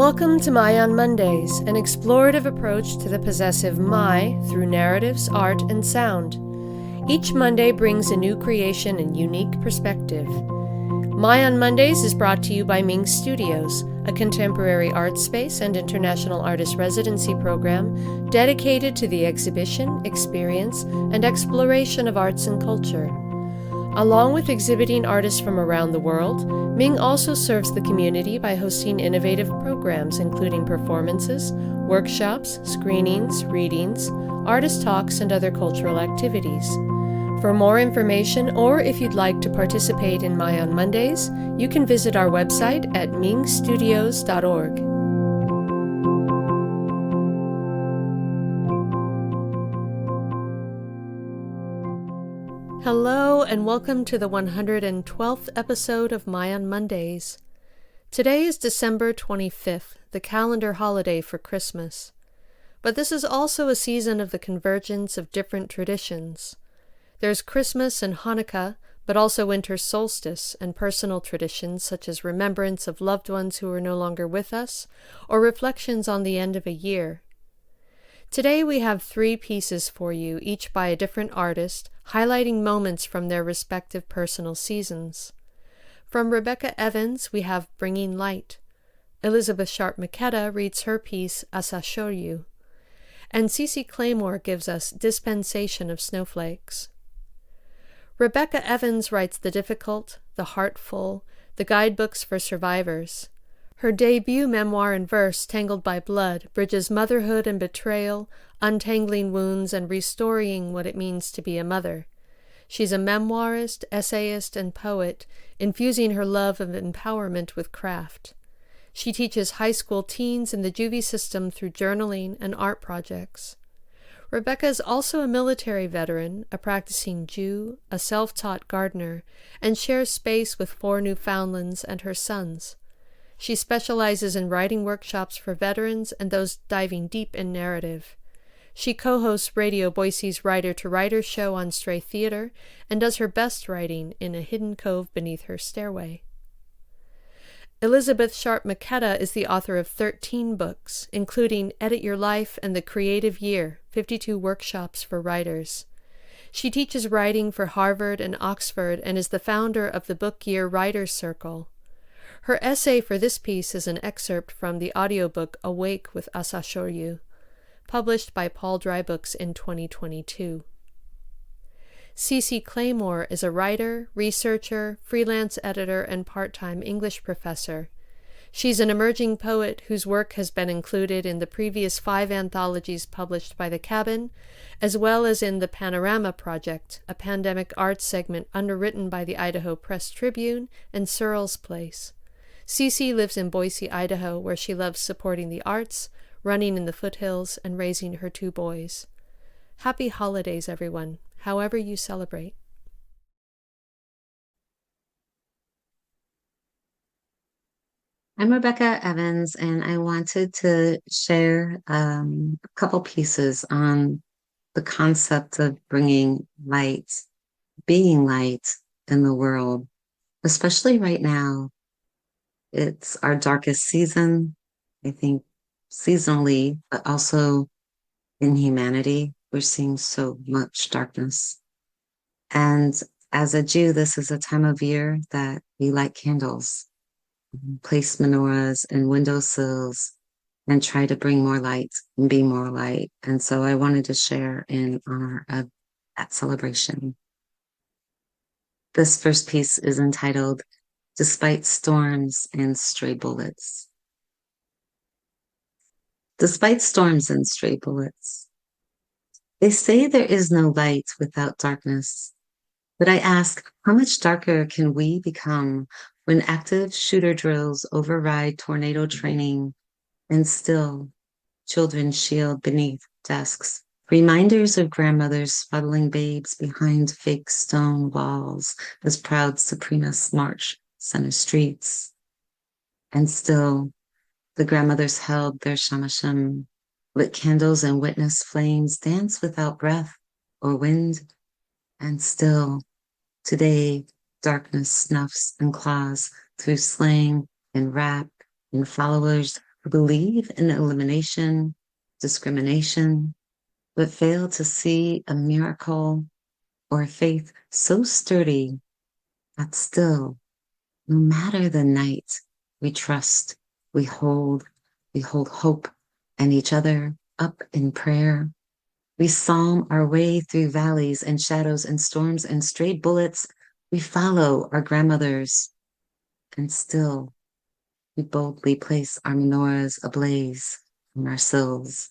Welcome to My on Mondays, an explorative approach to the possessive my through narratives, art, and sound. Each Monday brings a new creation and unique perspective. My on Mondays is brought to you by Ming Studios, a contemporary art space and international artist residency program dedicated to the exhibition, experience, and exploration of arts and culture. Along with exhibiting artists from around the world, Ming also serves the community by hosting innovative programs including performances, workshops, screenings, readings, artist talks, and other cultural activities. For more information, or if you'd like to participate in My on Mondays, you can visit our website at mingstudios.org. Hello and welcome to the 112th episode of My on Mondays. Today is December 25th, the calendar holiday for Christmas. But this is also a season of the convergence of different traditions. There's Christmas and Hanukkah, but also winter solstice and personal traditions such as remembrance of loved ones who are no longer with us, or reflections on the end of a year. Today we have 3 pieces for you, each by a different artist, highlighting moments from their respective personal seasons. From Rebecca Evans, we have Bringing Light. Elisabeth McKetta reads her piece, Asashoryu. And Claymore gives us Dispensation of Snowflakes. Rebecca Evans writes the difficult, the heartful, the guidebooks for survivors. Her debut memoir in verse, Tangled by Blood, bridges motherhood and betrayal, untangling wounds, and restorying what it means to be a mother. She's a memoirist, essayist, and poet, infusing her love of empowerment with craft. She teaches high school teens in the Juvie system through journaling and art projects. Rebecca is also a military veteran, a practicing Jew, a self-taught gardener, and shares space with 4 Newfoundlands and her sons. She specializes in writing workshops for veterans and those diving deep in narrative. She co-hosts Radio Boise's Writer-to-Writer show on Stray Theater and does her best writing in a hidden cove beneath her stairway. Elisabeth McKetta is the author of 13 books, including Edit Your Life and The Creative Year, 52 workshops for writers. She teaches writing for Harvard and Oxford and is the founder of the Book Year Writers Circle. Her essay for this piece is an excerpt from the audiobook Awake with Asashoryu, published by Paul Dry Books in 2022. Claymore is a writer, researcher, freelance editor, and part-time English professor. She's an emerging poet whose work has been included in the previous 5 anthologies published by The Cabin, as well as in the Panorama Project, a pandemic arts segment underwritten by the Idaho Press Tribune and Surel's Place. lives in Boise, Idaho, where she loves supporting the arts, running in the foothills, and raising her 2 boys. Happy holidays, everyone, however you celebrate. I'm Rebecca Evans, and I wanted to share a couple pieces on the concept of bringing light, being light in the world, especially right now. It's our darkest season, I think, seasonally, but also in humanity. We're seeing so much darkness. And as a Jew, this is a time of year that we light candles, place menorahs and windowsills, and try to bring more light and be more light. And so I wanted to share in honor of that celebration. This first piece is entitled Despite Storms and Stray Bullets. Despite storms and stray bullets, they say there is no light without darkness. But I ask, how much darker can we become when active shooter drills override tornado training and still children shield beneath desks? Reminders of grandmothers swaddling babes behind fake stone walls as proud supremacists march center streets. And still, the grandmothers held their shamashim, lit candles and witnessed flames dance without breath or wind. And still, today, darkness snuffs and claws through slang and rap and followers who believe in elimination, discrimination, but fail to see a miracle or a faith so sturdy that still, no matter the night, we trust, we hold hope and each other up in prayer. We psalm our way through valleys and shadows and storms and strayed bullets. We follow our grandmothers, and still we boldly place our menorahs ablaze on our sills.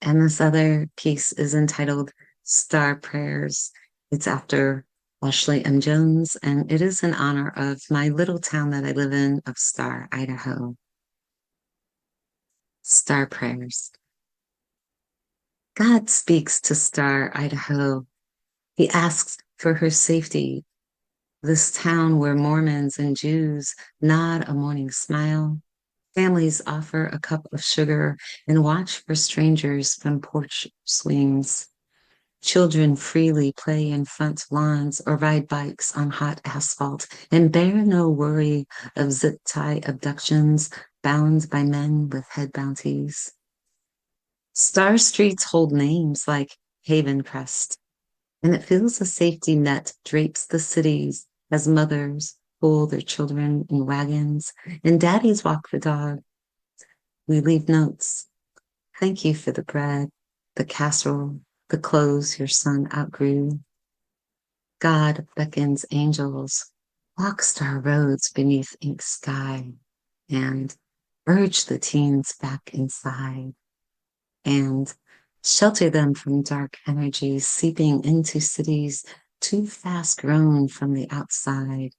And this other piece is entitled Star Prayers. It's after Ashley M. Jones, and it is in honor of my little town that I live in of Star, Idaho. Star Prayers. God speaks to Star, Idaho. He asks for her safety, this town where Mormons and Jews nod a morning smile. Families offer a cup of sugar and watch for strangers from porch swings. Children freely play in front lawns or ride bikes on hot asphalt and bear no worry of zip tie abductions bound by men with head bounties. Star streets hold names like Haven Crest, and it feels a safety net drapes the cities as mothers pull their children in wagons and daddies walk the dog. We leave notes. Thank you for the bread, the casserole, the clothes your son outgrew. God beckons angels, walk star roads beneath ink sky, and urge the teens back inside, and shelter them from dark energies seeping into cities too fast grown from the outside.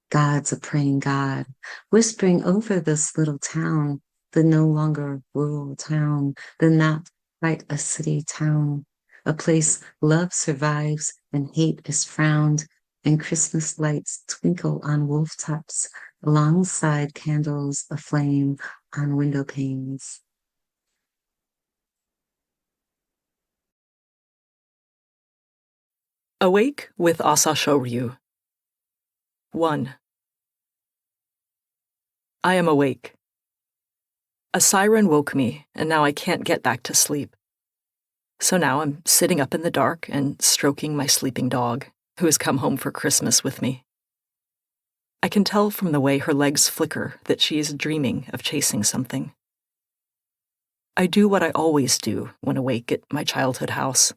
God's a praying God, whispering over this little town, the no longer rural town, the not quite a city town, a place love survives and hate is frowned, and Christmas lights twinkle on rooftops alongside candles aflame on window panes. Awake with Asashoryu. 1. I am awake. A siren woke me, and now I can't get back to sleep. So now I'm sitting up in the dark and stroking my sleeping dog, who has come home for Christmas with me. I can tell from the way her legs flicker that she is dreaming of chasing something. I do what I always do when awake at my childhood house.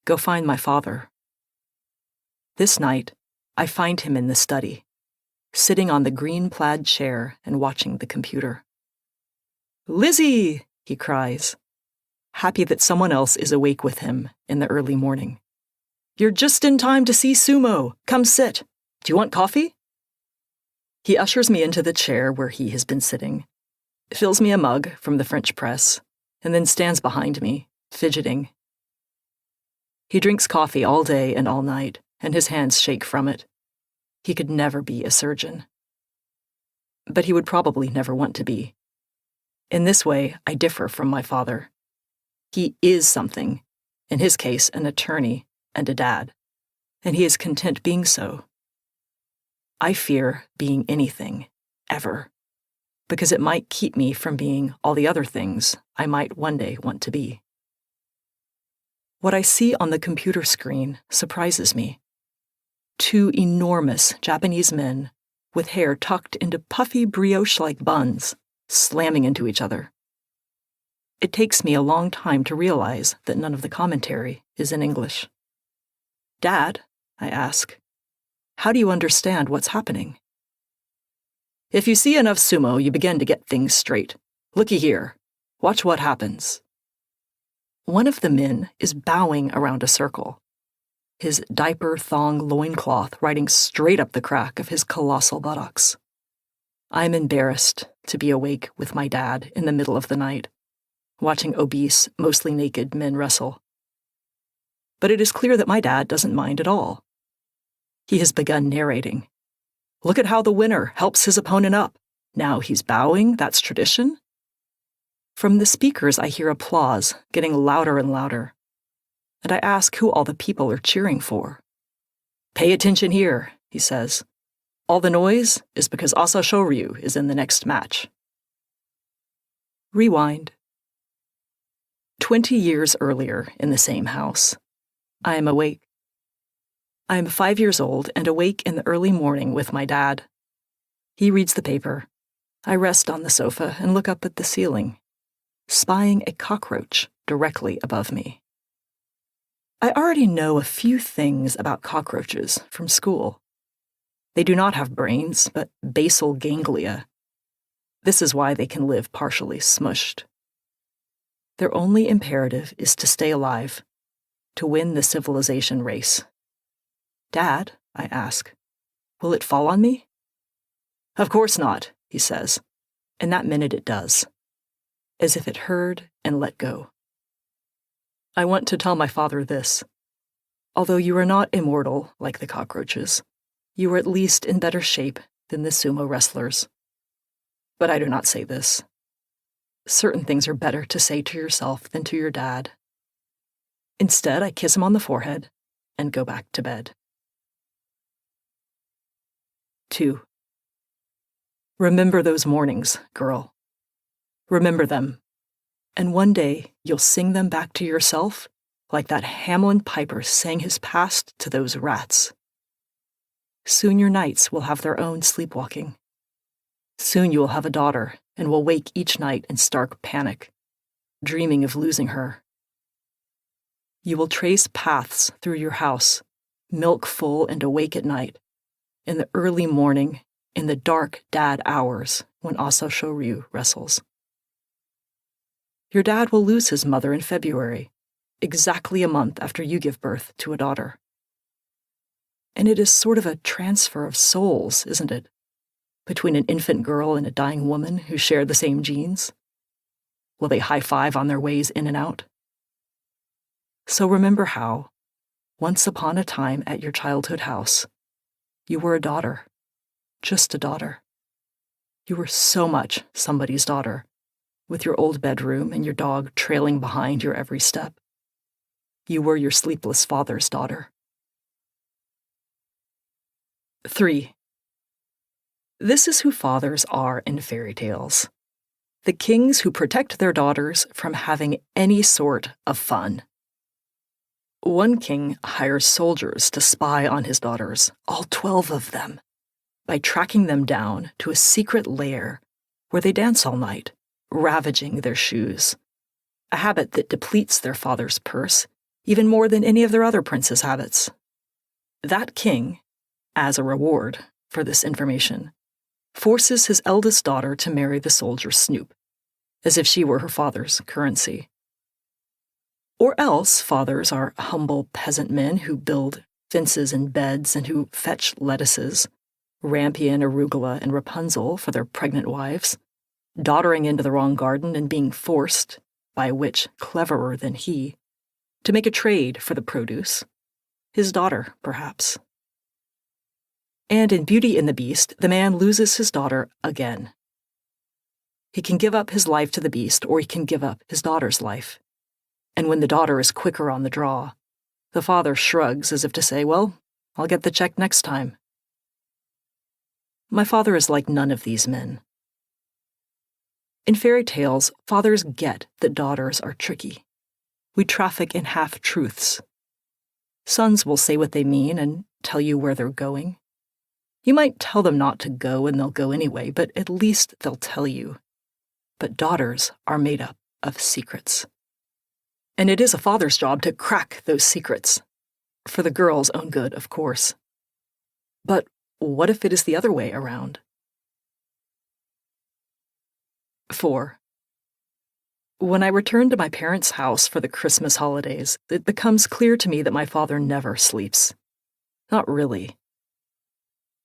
Go find my father. This night, I find him in the study, sitting on the green plaid chair and watching the computer. "Lizzie!" he cries, happy that someone else is awake with him in the early morning. "You're just in time to see sumo. Come sit. Do you want coffee?" He ushers me into the chair where he has been sitting, fills me a mug from the French press, and then stands behind me, fidgeting. He drinks coffee all day and all night, and his hands shake from it. He could never be a surgeon. But he would probably never want to be. In this way, I differ from my father. He is something, in his case, an attorney and a dad, and he is content being so. I fear being anything, ever, because it might keep me from being all the other things I might one day want to be. What I see on the computer screen surprises me. 2 enormous Japanese men with hair tucked into puffy brioche-like buns, slamming into each other. It takes me a long time to realize that none of the commentary is in English. "Dad," I ask, "how do you understand what's happening?" "If you see enough sumo, you begin to get things straight. Looky here. Watch what happens." One of the men is bowing around a circle, his diaper thong loincloth riding straight up the crack of his colossal buttocks. I'm embarrassed to be awake with my dad in the middle of the night, watching obese, mostly naked men wrestle. But it is clear that my dad doesn't mind at all. He has begun narrating. "Look at how the winner helps his opponent up. Now he's bowing, that's tradition." From the speakers, I hear applause, getting louder and louder. And I ask who all the people are cheering for. "Pay attention here," he says. All the noise is because Asa Shoryu is in the next match. Rewind. 20 years earlier in the same house. I am awake. I am 5 years old and awake in the early morning with my dad. He reads the paper. I rest on the sofa and look up at the ceiling, spying a cockroach directly above me. I already know a few things about cockroaches from school. They do not have brains, but basal ganglia. This is why they can live partially smushed. Their only imperative is to stay alive, to win the civilization race. Dad, I ask, will it fall on me? Of course not, he says, and that minute it does, as if it heard and let go. I want to tell my father this. Although you are not immortal like the cockroaches, you are at least in better shape than the sumo wrestlers. But I do not say this. Certain things are better to say to yourself than to your dad. Instead, I kiss him on the forehead and go back to bed. 2. Remember those mornings, girl. Remember them. And one day you'll sing them back to yourself like that Hamelin piper sang his past to those rats. Soon your nights will have their own sleepwalking. Soon you will have a daughter and will wake each night in stark panic, dreaming of losing her. You will trace paths through your house, milk full and awake at night, in the early morning, in the dark dad hours when Asa Shoryu wrestles. Your dad will lose his mother in February, exactly a month after you give birth to a daughter. And it is sort of a transfer of souls, isn't it? Between an infant girl and a dying woman who share the same genes? Will they high-five on their ways in and out? So remember how, once upon a time at your childhood house, you were a daughter, just a daughter. You were so much somebody's daughter, with your old bedroom and your dog trailing behind your every step. You were your sleepless father's daughter. 3. This is who fathers are in fairy tales. The kings who protect their daughters from having any sort of fun. One king hires soldiers to spy on his daughters, all 12 of them, by tracking them down to a secret lair where they dance all night, ravaging their shoes, a habit that depletes their father's purse even more than any of their other princes' habits. That king, as a reward for this information, forces his eldest daughter to marry the soldier Snoop, as if she were her father's currency. Or else fathers are humble peasant men who build fences and beds and who fetch lettuces, rampion, arugula, and Rapunzel for their pregnant wives, doddering into the wrong garden and being forced, by a witch cleverer than he, to make a trade for the produce, his daughter, perhaps. And in Beauty and the Beast, the man loses his daughter again. He can give up his life to the beast, or he can give up his daughter's life. And when the daughter is quicker on the draw, the father shrugs as if to say, well, I'll get the check next time. My father is like none of these men. In fairy tales, fathers get that daughters are tricky. We traffic in half-truths. Sons will say what they mean and tell you where they're going. You might tell them not to go and they'll go anyway, but at least they'll tell you. But daughters are made up of secrets. And it is a father's job to crack those secrets. For the girl's own good, of course. But what if it is the other way around? 4. When I return to my parents' house for the Christmas holidays, it becomes clear to me that my father never sleeps. Not really.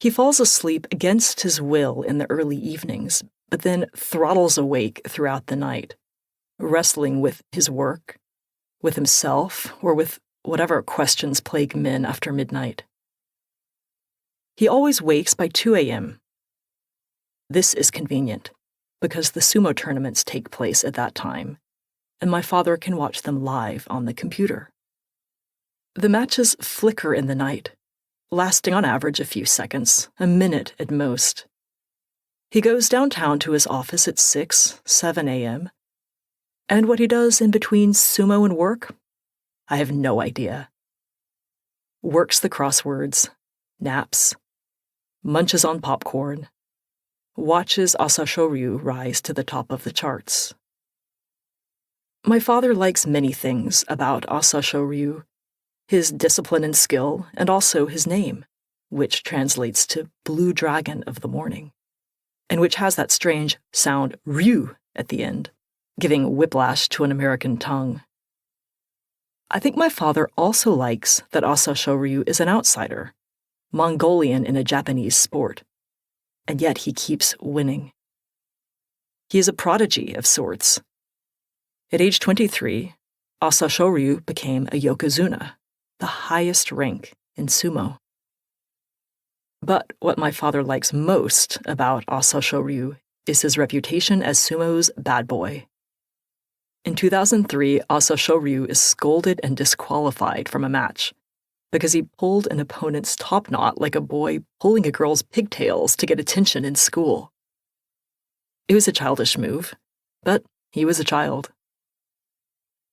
He falls asleep against his will in the early evenings, but then throttles awake throughout the night, wrestling with his work, with himself, or with whatever questions plague men after midnight. He always wakes by 2 a.m. This is convenient, because the sumo tournaments take place at that time, and my father can watch them live on the computer. The matches flicker in the night, lasting on average a few seconds, a minute at most. He goes downtown to his office at 6, 7 a.m., and what he does in between sumo and work, I have no idea. Works the crosswords, naps, munches on popcorn, watches Asashoryu rise to the top of the charts. My father likes many things about Asashoryu, his discipline and skill, and also his name, which translates to Blue Dragon of the Morning, and which has that strange sound ryu at the end, giving whiplash to an American tongue. I think my father also likes that Asashoryu is an outsider, Mongolian in a Japanese sport, and yet he keeps winning. He is a prodigy of sorts. At age 23, Asashoryu became a yokozuna, the highest rank in sumo. But what my father likes most about Asashoryu is his reputation as sumo's bad boy. In 2003, Asashoryu is scolded and disqualified from a match because he pulled an opponent's top knot like a boy pulling a girl's pigtails to get attention in school. It was a childish move, but he was a child.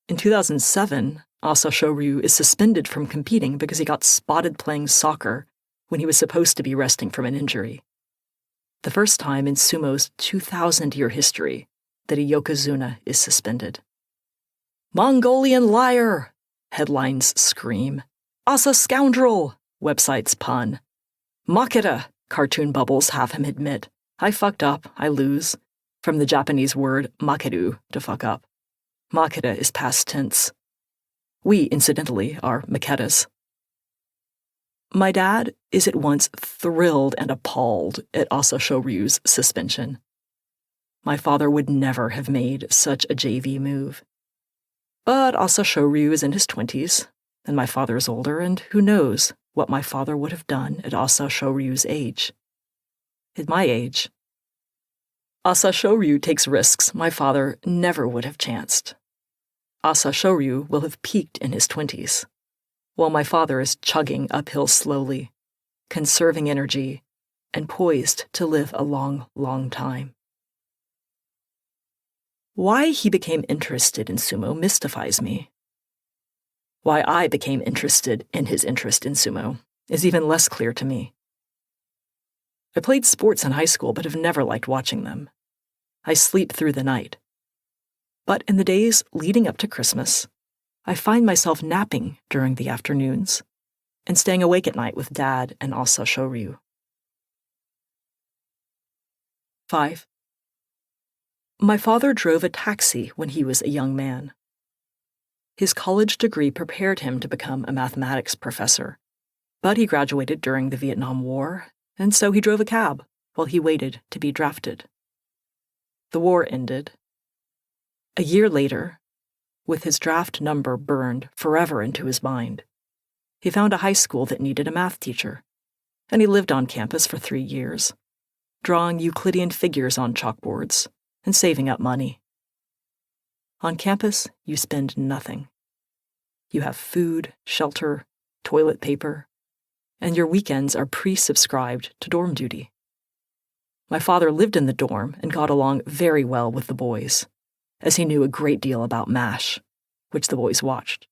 In 2007, Asashoryu is suspended from competing because he got spotted playing soccer when he was supposed to be resting from an injury. The first time in sumo's 2,000-year history that a yokozuna is suspended. Mongolian liar! Headlines scream. Asa scoundrel! Websites pun. McKetta! Cartoon bubbles have him admit. I fucked up, I lose. From the Japanese word makeru, to fuck up. McKetta is past tense. We, incidentally, are McKettas. My dad is at once thrilled and appalled at Asashoryu's suspension. My father would never have made such a JV move. But Asashoryu is in his 20s, and my father is older, and who knows what my father would have done at Asashoryu's age. At my age, Asashoryu takes risks my father never would have chanced. Asashoryu will have peaked in his 20s, while my father is chugging uphill slowly, conserving energy, and poised to live a long, long time. Why he became interested in sumo mystifies me. Why I became interested in his interest in sumo is even less clear to me. I played sports in high school but have never liked watching them. I sleep through the night. But in the days leading up to Christmas, I find myself napping during the afternoons and staying awake at night with Dad and Asashoryu. 5. My father drove a taxi when he was a young man. His college degree prepared him to become a mathematics professor, but he graduated during the Vietnam War, and so he drove a cab while he waited to be drafted. The war ended. A year later, with his draft number burned forever into his mind, he found a high school that needed a math teacher, and he lived on campus for 3 years, drawing Euclidean figures on chalkboards and saving up money. On campus, you spend nothing. You have food, shelter, toilet paper, and your weekends are pre-subscribed to dorm duty. My father lived in the dorm and got along very well with the boys, as he knew a great deal about MASH, which the boys watched,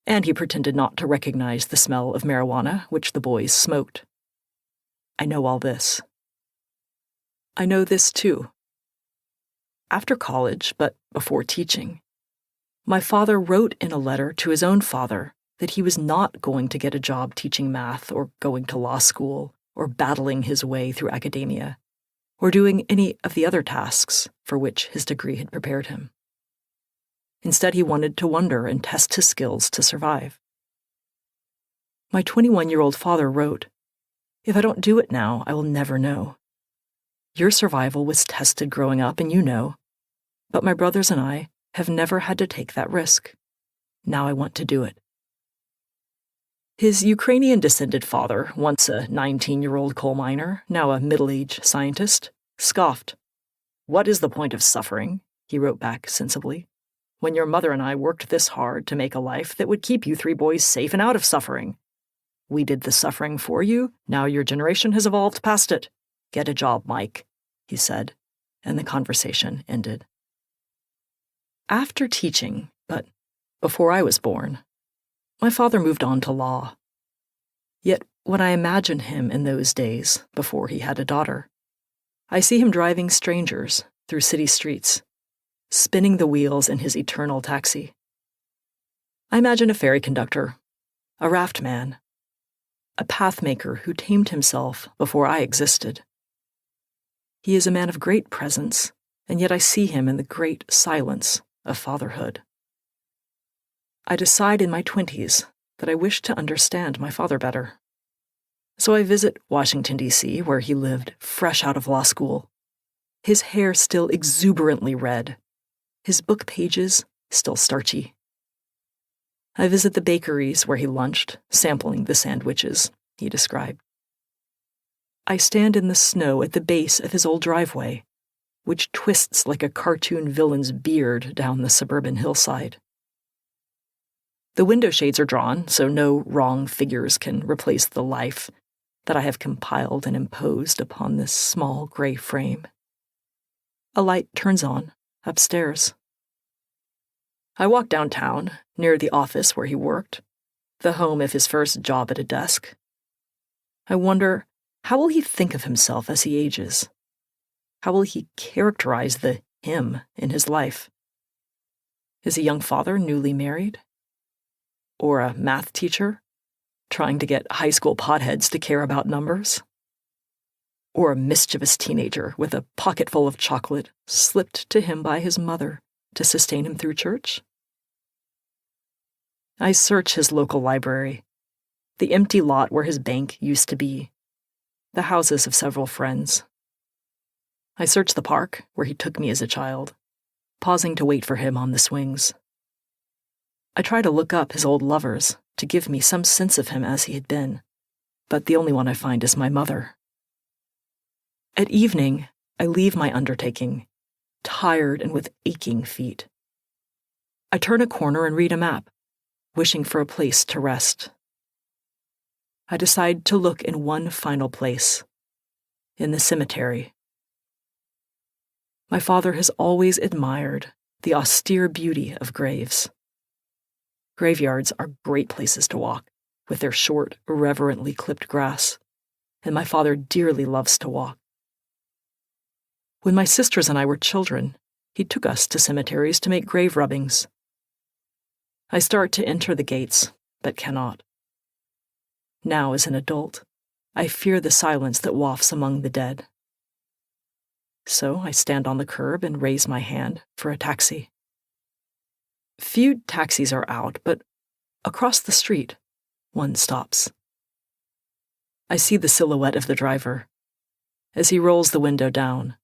and he pretended not to recognize the smell of marijuana, which the boys smoked. I know all this. I know this too. After college, but before teaching, my father wrote in a letter to his own father that he was not going to get a job teaching math or going to law school or battling his way through academia or doing any of the other tasks for which his degree had prepared him. Instead, he wanted to wander and test his skills to survive. My 21-year-old father wrote, "If I don't do it now, I will never know. Your survival was tested growing up, and you know, but my brothers and I have never had to take that risk. Now I want to do it." His Ukrainian-descended father, once a 19-year-old coal miner, now a middle-aged scientist, scoffed. "What is the point of suffering?" he wrote back sensibly, "when your mother and I worked this hard to make a life that would keep you 3 boys safe and out of suffering? We did the suffering for you. Now your generation has evolved past it. Get a job, Mike, he said, and the conversation ended. After teaching, but before I was born, my father moved on to law. Yet when I imagine him in those days, before he had a daughter, I see him driving strangers through city streets, spinning the wheels in his eternal taxi. I imagine a ferry conductor, a raft man, a pathmaker who tamed himself before I existed. He is a man of great presence, and yet I see him in the great silence of fatherhood. I decide in my 20s that I wish to understand my father better. So I visit Washington, D.C., where he lived fresh out of law school, his hair still exuberantly red, his book pages still starchy. I visit the bakeries where he lunched, sampling the sandwiches he described. I stand in the snow at the base of his old driveway, which twists like a cartoon villain's beard down the suburban hillside. The window shades are drawn, so no wrong figures can replace the life that I have compiled and imposed upon this small gray frame. A light turns on upstairs. I walk downtown, near the office where he worked, the home of his first job at a desk. I wonder, how will he think of himself as he ages? How will he characterize the him in his life? Is a young father newly married? Or a math teacher, trying to get high school potheads to care about numbers? Or a mischievous teenager with a pocket full of chocolate slipped to him by his mother to sustain him through church? I search his local library, the empty lot where his bank used to be, the houses of several friends. I search the park where he took me as a child, pausing to wait for him on the swings. I try to look up his old lovers to give me some sense of him as he had been, but the only one I find is my mother. At evening, I leave my undertaking, tired and with aching feet. I turn a corner and read a map, wishing for a place to rest. I decide to look in one final place, in the cemetery. My father has always admired the austere beauty of graves. Graveyards are great places to walk, with their short, irreverently clipped grass, and my father dearly loves to walk. When my sisters and I were children, he took us to cemeteries to make grave rubbings. I start to enter the gates, but cannot. Now, as an adult, I fear the silence that wafts among the dead. So I stand on the curb and raise my hand for a taxi. Few taxis are out, but across the street, one stops. I see the silhouette of the driver. As he rolls the window down,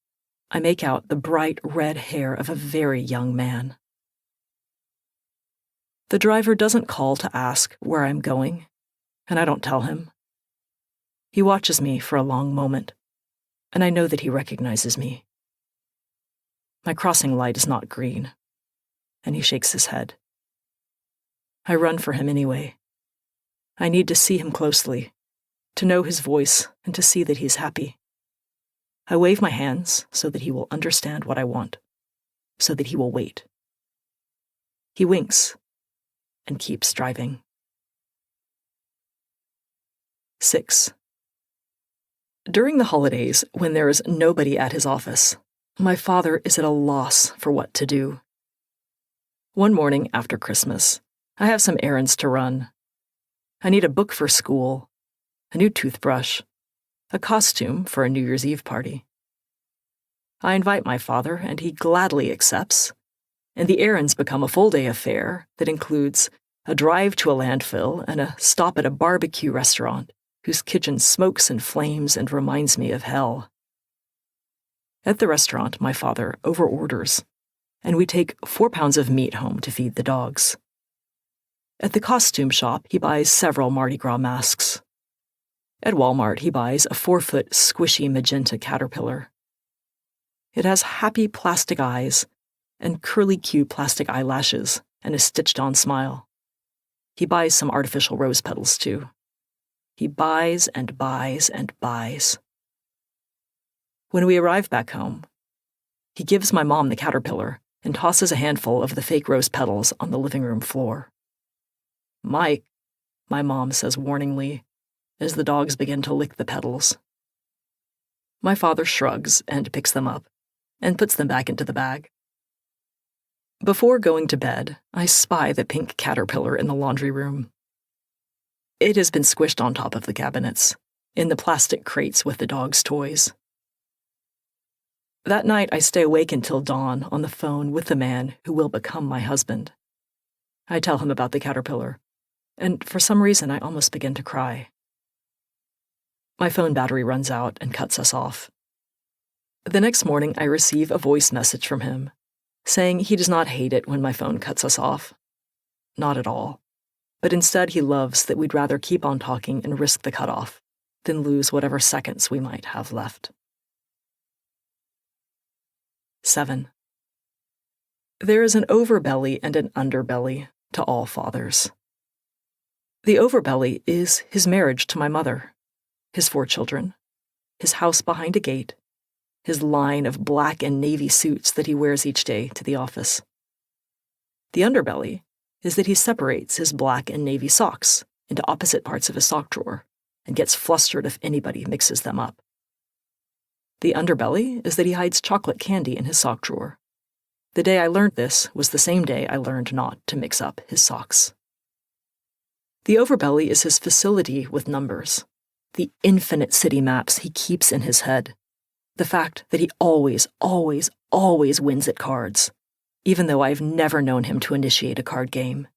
I make out the bright red hair of a very young man. The driver doesn't call to ask where I'm going, and I don't tell him. He watches me for a long moment, and I know that he recognizes me. My crossing light is not green, and he shakes his head. I run for him anyway. I need to see him closely, to know his voice and to see that he's happy. I wave my hands so that he will understand what I want, so that he will wait. He winks and keeps driving. 6. During the holidays, when there is nobody at his office, my father is at a loss for what to do. One morning after Christmas, I have some errands to run. I need a book for school, a new toothbrush, a costume for a New Year's Eve party. I invite my father, and he gladly accepts, and the errands become a full-day affair that includes a drive to a landfill and a stop at a barbecue restaurant whose kitchen smokes and flames and reminds me of hell. At the restaurant, my father overorders, and we take 4 pounds of meat home to feed the dogs. At the costume shop, he buys several Mardi Gras masks. At Walmart, he buys a 4-foot squishy magenta caterpillar. It has happy plastic eyes and curly-Q plastic eyelashes and a stitched-on smile. He buys some artificial rose petals, too. He buys and buys and buys. When we arrive back home, he gives my mom the caterpillar and tosses a handful of the fake rose petals on the living room floor. "Mike," my mom says warningly, as the dogs begin to lick the petals. My father shrugs and picks them up and puts them back into the bag. Before going to bed, I spy the pink caterpillar in the laundry room. It has been squished on top of the cabinets, in the plastic crates with the dog's toys. That night, I stay awake until dawn on the phone with the man who will become my husband. I tell him about the caterpillar, and for some reason I almost begin to cry. My phone battery runs out and cuts us off. The next morning, I receive a voice message from him, saying he does not hate it when my phone cuts us off. Not at all. But instead he loves that we'd rather keep on talking and risk the cutoff than lose whatever seconds we might have left. 7. There is an overbelly and an underbelly to all fathers. The overbelly is his marriage to my mother, his 4 children, his house behind a gate, his line of black and navy suits that he wears each day to the office. The underbelly is that he separates his black and navy socks into opposite parts of his sock drawer and gets flustered if anybody mixes them up. The underbelly is that he hides chocolate candy in his sock drawer. The day I learned this was the same day I learned not to mix up his socks. The overbelly is his facility with numbers, the infinite city maps he keeps in his head, the fact that he always, always, always wins at cards, even though I've never known him to initiate a card game.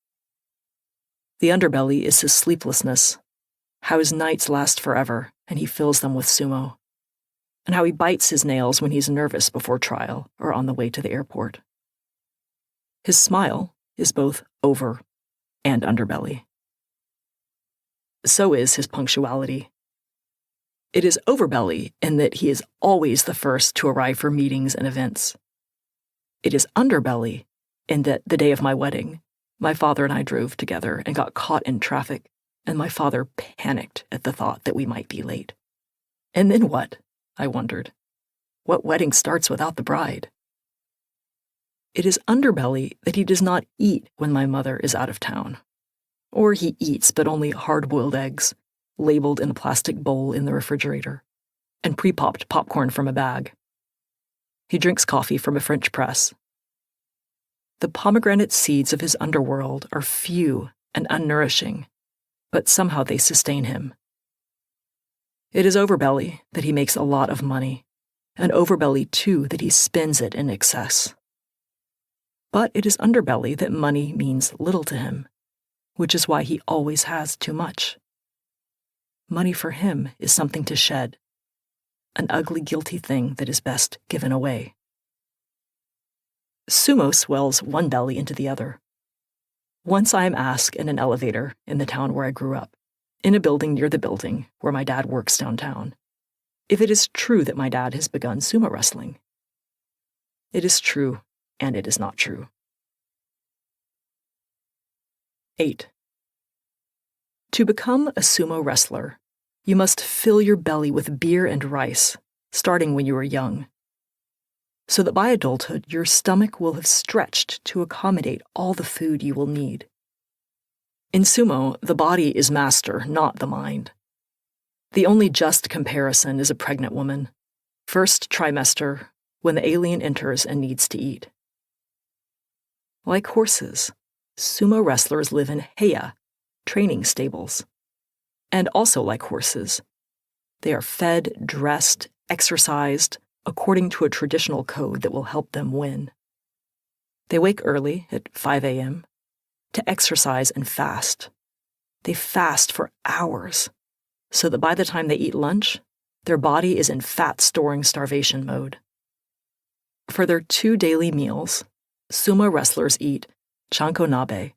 The underbelly is his sleeplessness, how his nights last forever and he fills them with sumo, and how he bites his nails when he's nervous before trial or on the way to the airport. His smile is both over and underbelly. So is his punctuality. It is overbelly in that he is always the first to arrive for meetings and events. It is underbelly in that the day of my wedding, my father and I drove together and got caught in traffic, and my father panicked at the thought that we might be late. And then what? I wondered. What wedding starts without the bride? It is underbelly that he does not eat when my mother is out of town. Or he eats, but only hard-boiled eggs, labeled in a plastic bowl in the refrigerator, and pre-popped popcorn from a bag. He drinks coffee from a French press. The pomegranate seeds of his underworld are few and unnourishing, but somehow they sustain him. It is overbelly that he makes a lot of money, and overbelly, too, that he spends it in excess. But it is underbelly that money means little to him, which is why he always has too much. Money for him is something to shed, an ugly, guilty thing that is best given away. Sumo swells one belly into the other. Once I am asked in an elevator in the town where I grew up, in a building near the building where my dad works downtown, if it is true that my dad has begun sumo wrestling. It is true, and it is not true. 8. To become a sumo wrestler, you must fill your belly with beer and rice, starting when you are young, so that by adulthood your stomach will have stretched to accommodate all the food you will need. In sumo, the body is master, not the mind. The only just comparison is a pregnant woman, first trimester, when the alien enters and needs to eat. Like horses, sumo wrestlers live in heya, training stables. And also like horses, they are fed, dressed, exercised, according to a traditional code that will help them win. They wake early at 5 a.m. to exercise and fast. They fast for hours, so that by the time they eat lunch, their body is in fat-storing starvation mode. For their 2 daily meals, sumo wrestlers eat chanko nabe,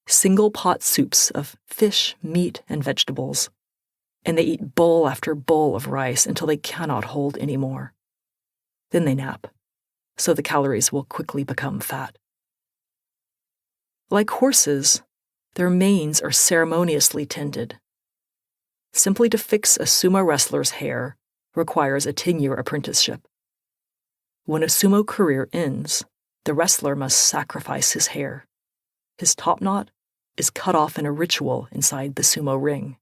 single pot soups of fish, meat, and vegetables, and they eat bowl after bowl of rice until they cannot hold any more. Then they nap, so the calories will quickly become fat. Like horses, their manes are ceremoniously tended. simply to fix a sumo wrestler's hair requires a 10-year apprenticeship. When a sumo career ends, the wrestler must sacrifice his hair. His top knot is cut off in a ritual inside the sumo ring.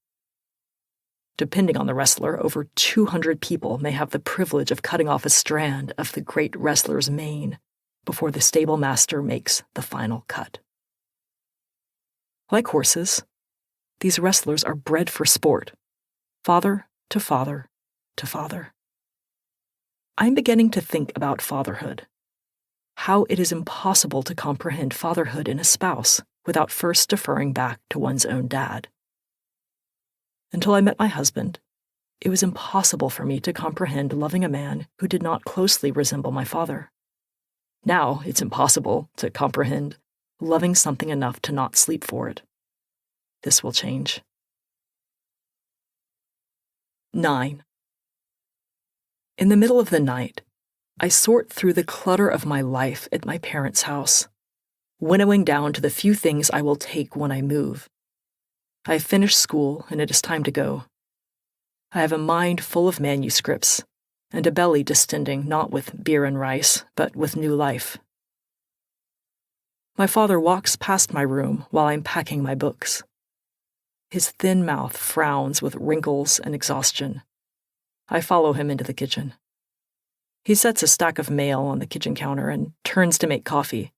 Depending on the wrestler, over 200 people may have the privilege of cutting off a strand of the great wrestler's mane before the stable master makes the final cut. Like horses, these wrestlers are bred for sport, father to father to father. I'm beginning to think about fatherhood, how it is impossible to comprehend fatherhood in a spouse without first deferring back to one's own dad. Until I met my husband, it was impossible for me to comprehend loving a man who did not closely resemble my father. Now it's impossible to comprehend loving something enough to not sleep for it. This will change. 9. In the middle of the night, I sort through the clutter of my life at my parents' house, winnowing down to the few things I will take when I move. I have finished school, and it is time to go. I have a mind full of manuscripts, and a belly distending not with beer and rice, but with new life. My father walks past my room while I'm packing my books. His thin mouth frowns with wrinkles and exhaustion. I follow him into the kitchen. He sets a stack of mail on the kitchen counter and turns to make coffee,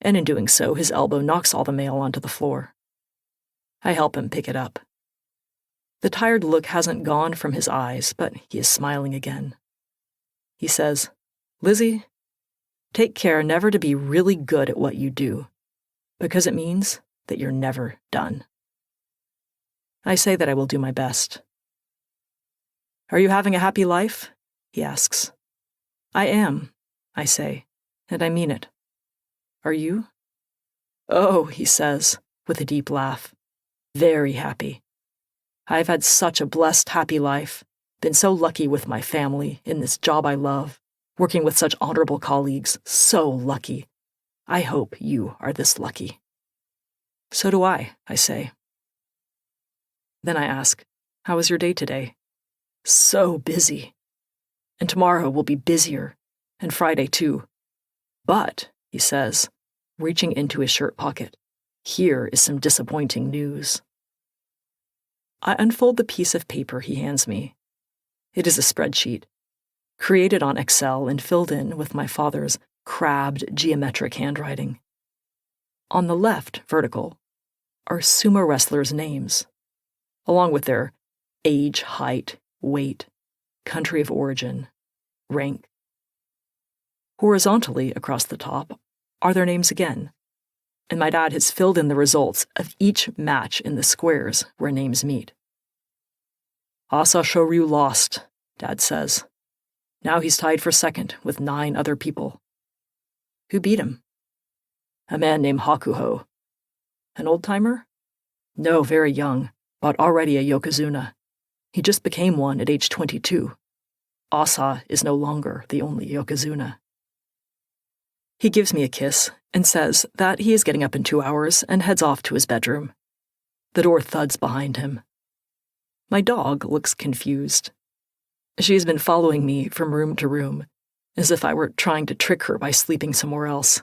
and in doing so, his elbow knocks all the mail onto the floor. I help him pick it up. The tired look hasn't gone from his eyes, but he is smiling again. He says, "Lizzie, take care never to be really good at what you do, because it means that you're never done." I say that I will do my best. "Are you having a happy life?" he asks. "I am," I say, and I mean it. "Are you?" "Oh," he says, with a deep laugh. "Very happy. I've had such a blessed, happy life, been so lucky with my family, in this job I love, working with such honorable colleagues, so lucky. I hope you are this lucky." "So do I say. Then I ask, "How was your day today?" "So busy. And tomorrow will be busier, and Friday too. But," he says, reaching into his shirt pocket, "here is some disappointing news." I unfold the piece of paper he hands me. It is a spreadsheet, created on Excel and filled in with my father's crabbed geometric handwriting. On the left, vertical, are sumo wrestlers' names, along with their age, height, weight, country of origin, rank. Horizontally across the top are their names again, and my dad has filled in the results of each match in the squares where names meet. "Asa Shoryu lost," Dad says. "Now he's tied for second with 9 other people." "Who beat him?" "A man named Hakuho." "An old-timer?" "No, very young, but already a yokozuna. He just became one at age 22. Asa is no longer the only yokozuna." He gives me a kiss and says that he is getting up in 2 hours and heads off to his bedroom. The door thuds behind him. My dog looks confused. She has been following me from room to room, as if I were trying to trick her by sleeping somewhere else.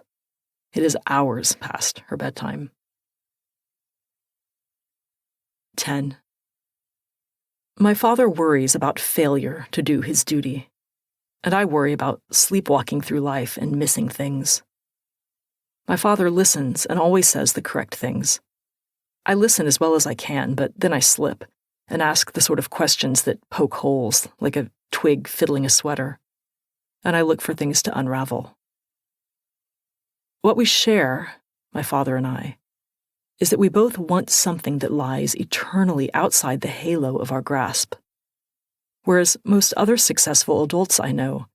It is hours past her bedtime. 10. My father worries about failure to do his duty, and I worry about sleepwalking through life and missing things. My father listens and always says the correct things. I listen as well as I can, but then I slip and ask the sort of questions that poke holes, like a twig fiddling a sweater, and I look for things to unravel. What we share, my father and I, is that we both want something that lies eternally outside the halo of our grasp, whereas most other successful adults I know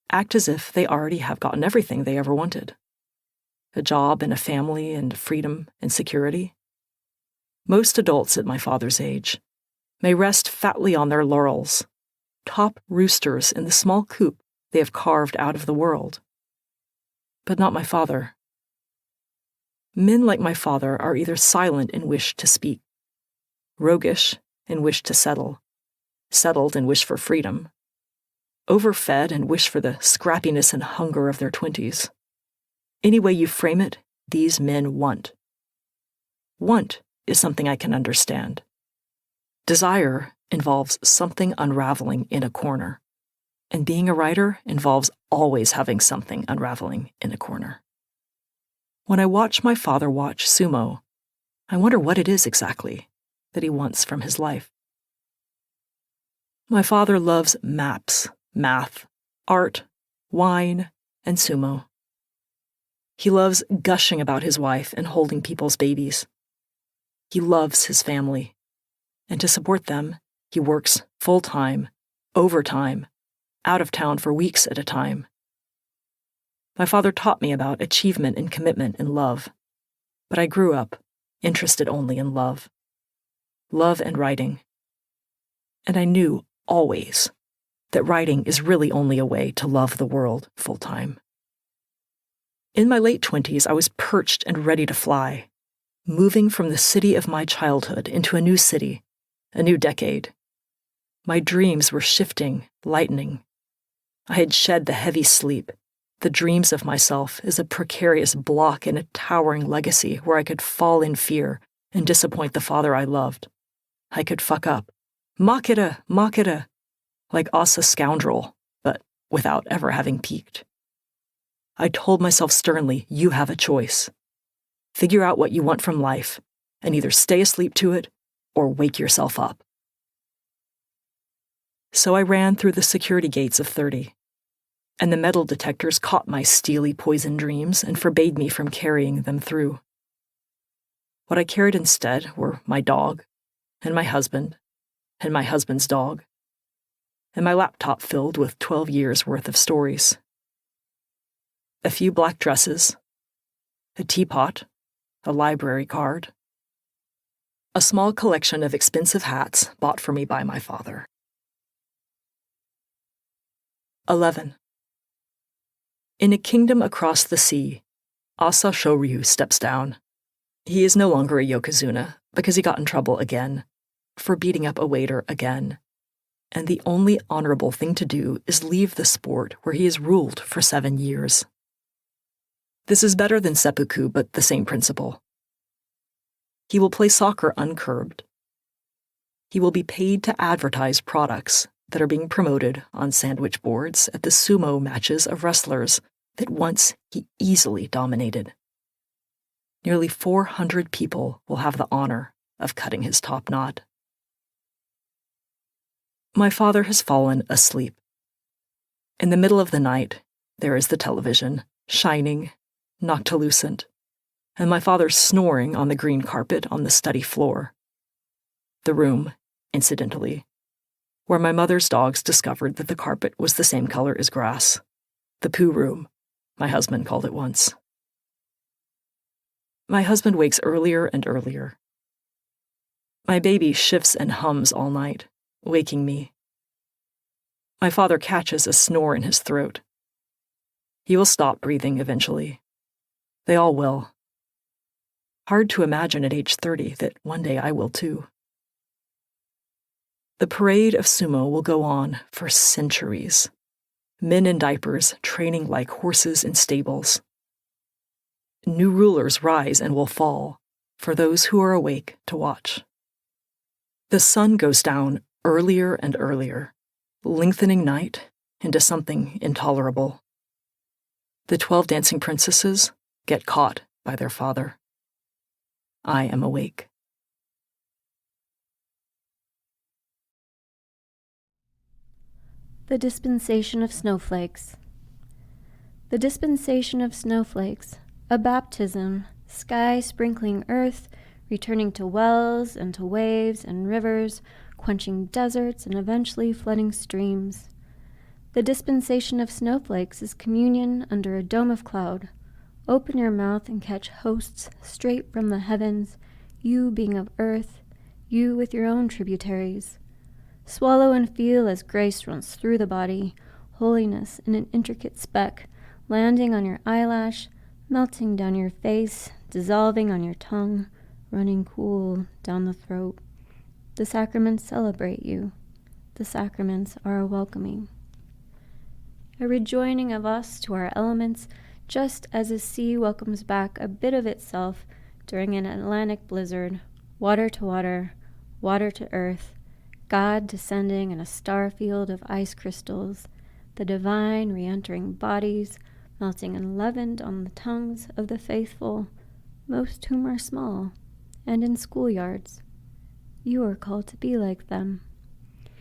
act as if they already have gotten everything they ever wanted. A job and a family and freedom and security. Most adults at my father's age may rest fatly on their laurels, top roosters in the small coop they have carved out of the world. But not my father. Men like my father are either silent and wish to speak, roguish and wished to settle, settled and wished for freedom, overfed and wished for the scrappiness and hunger of their 20s. Any way you frame it, these men want. Want is something I can understand. Desire involves something unraveling in a corner, and being a writer involves always having something unraveling in a corner. When I watch my father watch sumo, I wonder what it is exactly that he wants from his life. My father loves maps, math, art, wine, and sumo. He loves gushing about his wife and holding people's babies. He loves his family, and to support them, he works full-time, overtime, out of town for weeks at a time. My father taught me about achievement and commitment and love, but I grew up interested only in love and writing. And I knew always that writing is really only a way to love the world full-time. In my late 20s, I was perched and ready to fly, moving from the city of my childhood into a new city, a new decade. My dreams were shifting, lightening. I had shed the heavy sleep, the dreams of myself as a precarious block in a towering legacy where I could fall in fear and disappoint the father I loved. I could fuck up. McKetta, like us a scoundrel, but without ever having peaked. I told myself sternly, you have a choice. Figure out what you want from life, and either stay asleep to it or wake yourself up. So I ran through the security gates of 30, and the metal detectors caught my steely poison dreams and forbade me from carrying them through. What I carried instead were my dog, and my husband's dog, and my laptop filled with 12 years' worth of stories. A few black dresses, a teapot, a library card, a small collection of expensive hats bought for me by my father. 11. In a kingdom across the sea, Asa Shoryu steps down. He is no longer a yokozuna because he got in trouble again, for beating up a waiter again. And the only honorable thing to do is leave the sport where he has ruled for 7 years. This is better than seppuku, but the same principle. He will play soccer uncurbed. He will be paid to advertise products that are being promoted on sandwich boards at the sumo matches of wrestlers that once he easily dominated. Nearly 400 people will have the honor of cutting his top knot. My father has fallen asleep. In the middle of the night, there is the television, shining, noctilucent, and my father snoring on the green carpet on the study floor. The room, incidentally, where my mother's dogs discovered that the carpet was the same color as grass. The poo room, my husband called it once. My husband wakes earlier and earlier. My baby shifts and hums all night, waking me. My father catches a snore in his throat. He will stop breathing eventually. They all will. Hard to imagine at age 30 that one day I will too. The parade of sumo will go on for centuries. Men in diapers training like horses in stables. New rulers rise and will fall for those who are awake to watch. The sun goes down earlier and earlier, lengthening night into something intolerable. The 12 dancing princesses get caught by their father. I am awake. The Dispensation of Snowflakes. The dispensation of snowflakes, a baptism, sky sprinkling earth, returning to wells and to waves and rivers, quenching deserts and eventually flooding streams. The dispensation of snowflakes is communion under a dome of cloud. Open your mouth and catch hosts straight from the heavens, you being of earth, you with your own tributaries. Swallow and feel as grace runs through the body, holiness in an intricate speck, landing on your eyelash, melting down your face, dissolving on your tongue, running cool down the throat. The sacraments celebrate you. The sacraments are a welcoming. A rejoining of us to our elements, just as a sea welcomes back a bit of itself during an Atlantic blizzard, water to water, water to earth, God descending in a star field of ice crystals, the divine re-entering bodies, melting and leavened on the tongues of the faithful, most whom are small, and in schoolyards. You are called to be like them.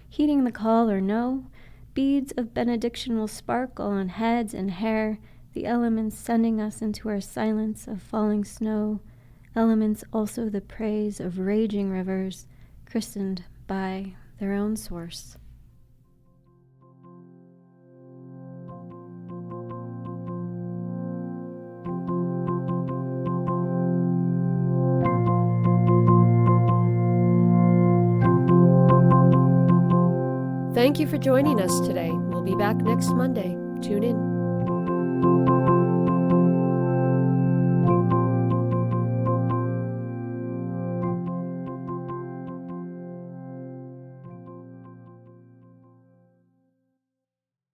Heeding the call or no, beads of benediction will sparkle on heads and hair, the elements sending us into our silence of falling snow, elements also the praise of raging rivers, christened by their own source. Thank you for joining us today. We'll be back next Monday. Tune in.